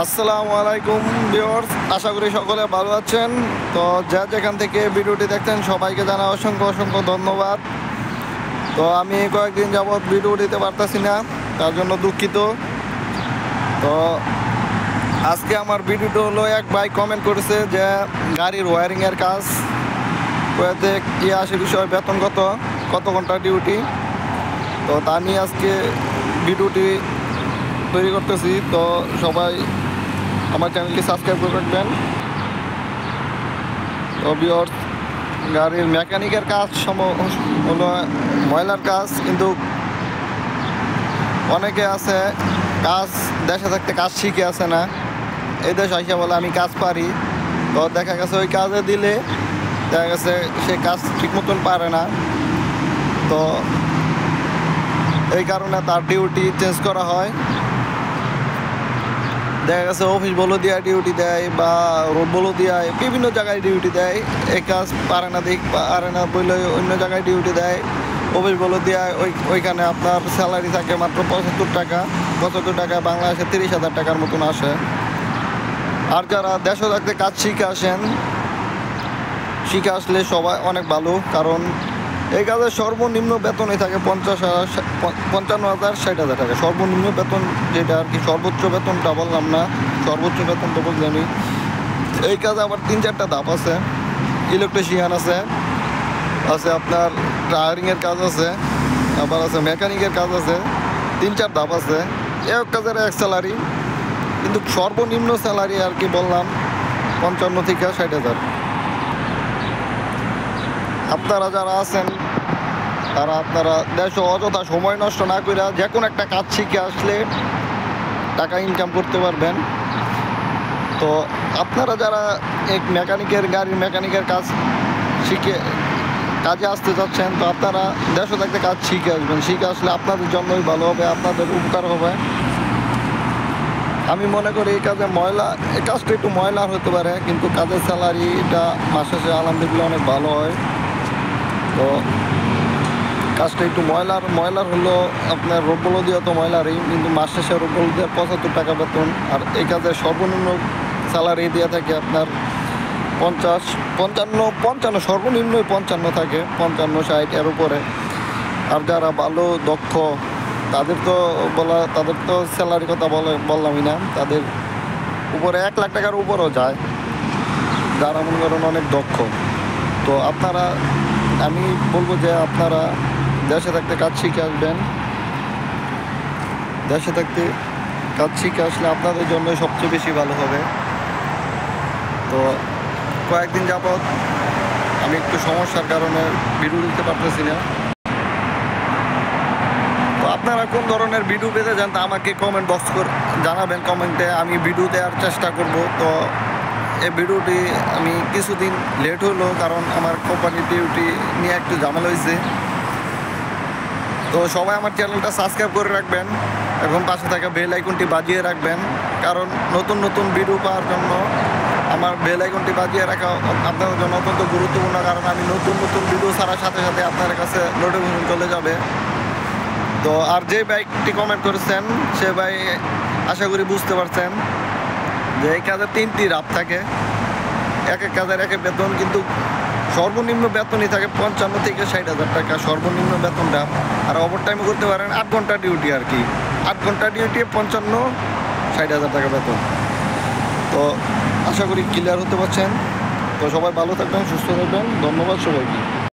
আসসালামু আলাইকুম ভিউয়ার্স, আশা করি সকলে ভালো আছেন। তো যা যেখান থেকে ভিডিওটি দেখতেন সবাইকে জানাই অসংখ্য অসংখ্য ধন্যবাদ। তো আমি কয়েকদিন যাবৎ ভিডিও দিতে পারতেছি না, তার জন্য দুঃখিত। তো আজকে আমার ভিডিওটা হলো, এক ভাই কমেন্ট করেছে যে গাড়ির ওয়্যারিংয়ের কাজ কয়েতে কি আসে বিষয়, বেতন কত ঘন্টা ডিউটি। তো তা নিয়ে আজকে ভিডিওটি তৈরি করতেছি। তো সবাই আমার চ্যানেলটি সাবস্ক্রাইব করে রাখবেন। তো ভিউয়ার্স, গাড়ির মেকানিকের কাজ হলো ময়লার কাজ, কিন্তু অনেকে আছে কাজ দেশে থাকতে কাজ শিখে আসে না, এই দেশ আইসা বলে আমি কাজ পারি। তো দেখা গেছে ওই কাজে দিলে দেখা গেছে সে কাজ ঠিক মতন পারে না। তো এই কারণে তার ডিউটি চেঞ্জ করা হয়। দেখা গেছে অফিস বলো দিয়া ডিউটি দেয় বা রোড বলো দিয়া বিভিন্ন জায়গায় ডিউটি দেয়। এই কাজ পারে না বললে অন্য জায়গায় ডিউটি দেয়। অফিস বলো দিয়া ওইখানে আপনার স্যালারি থাকে মাত্র 75 টাকা, বাংলাদেশে 30,000 টাকার মতন আসে। আর যারা দেশে থাকতে কাজ শিখে আসলে সবাই অনেক ভালো, কারণ এই কাজের সর্বনিম্ন বেতনই থাকে 55,000 60,000 টাকা সর্বনিম্ন বেতন, যেটা আর কি। সর্বোচ্চ বেতনটা বললাম না, সর্বোচ্চ বেতনটা বললামই। এই কাজে আবার 3-4টা ধাপ আছে। ইলেকট্রিশিয়ান আছে আপনার টায়ারিংয়ের কাজ আছে, আবার আছে মেকানিকের কাজ আছে, 3-4 ধাপ আছে। এক কাজের এক স্যালারি, কিন্তু সর্বনিম্ন স্যালারি আর কি বললাম 55 থেকে 60,000। আপনারা যারা আছেন আপনারা দেশে অযথা সময় নষ্ট না করে যে কোনো একটা কাজ শিখে আসলে টাকা ইনকাম করতে পারবেন। তো আপনারা যারা গাড়ির মেকানিকের কাজ শিখে কাজে আসতে চাচ্ছেন, তো আপনারা দেশে থাকতে কাজ শিখে আসবেন। শিখে আসলে আপনাদের জন্যই ভালো হবে, আপনাদের উপকার হবে। আমি মনে করি এই কাজটা একটু ময়লার হতে পারে, কিন্তু কাজের স্যালারিটা মাস শেষে আলহামদুলিল্লাহ অনেক ভালো হয়। তো কাজটা একটু ময়লার হলো আপনার রোবলো দিয়ে তো ময়লারই, কিন্তু মাস শেষে রোবলো দিয়ে 75 টাকা বেতন। আর এই কাজের সর্বনিম্ন স্যালারি দিয়ে থাকে আপনার 55 সর্বনিম্নই 55 থাকে, 55-60 এর উপরে। আর যারা ভালো দক্ষ তাদের তো স্যালারির কথা বললামই না, তাদের উপরে 1 লাখ টাকার উপরেও যায়, যারা মনে করেন অনেক দক্ষ। তো আমি বলবো যে আপনারা দেশে থাকতে কাজ শিখে আসবেন। দেশে থাকতে কাজ শিখে আসলে আপনাদের জন্য সবচেয়ে বেশি ভালো হবে। তো কয়েকদিন যাবৎ আমি একটু সমস্যার কারণে ভিডিও দিতে পারতেছি না। তো আপনারা কোন ধরনের ভিডিও পেতে চান তা আমাকে কমেন্ট বক্স করে জানাবেন, কমেন্টে। আমি ভিডিও দেওয়ার চেষ্টা করব। তো এই ভিডিওটি আমি কিছুদিন লেট হলো, কারণ আমার কোম্পানির ডিউটি নিয়ে একটু ঝামেলা হয়েছে। তো সবাই আমার চ্যানেলটা সাবস্ক্রাইব করে রাখবেন এবং পাশে থাকা বেল আইকনটি বাজিয়ে রাখবেন, কারণ নতুন ভিডিও পাওয়ার জন্য আমার বেল আইকনটি বাজিয়ে রাখা আপনাদের জন্য অত্যন্ত গুরুত্বপূর্ণ। কারণ আমি নতুন ভিডিও ছাড়ার সাথে সাথে আপনার কাছে নোটিফিকেশন চলে যাবে। তো আর যে বাইকটি কমেন্ট করেছেন সে ভাই আশা করি বুঝতে পারছেন যে এই কাজে 3টি ধাপ থাকে, এক কাজের এক বেতন, কিন্তু সর্বনিম্ন বেতনই থাকে 55 থেকে 60,000 টাকা সর্বনিম্ন বেতনটা। আর ওভার টাইমও করতে পারেন, 8 ঘন্টা ডিউটি আর কি। 8 ঘন্টা ডিউটি 55-60,000 টাকা বেতন। তো আশা করি ক্লিয়ার হতে পারছেন। তো সবাই ভালো থাকবেন, সুস্থ থাকবেন। ধন্যবাদ সবাইকে।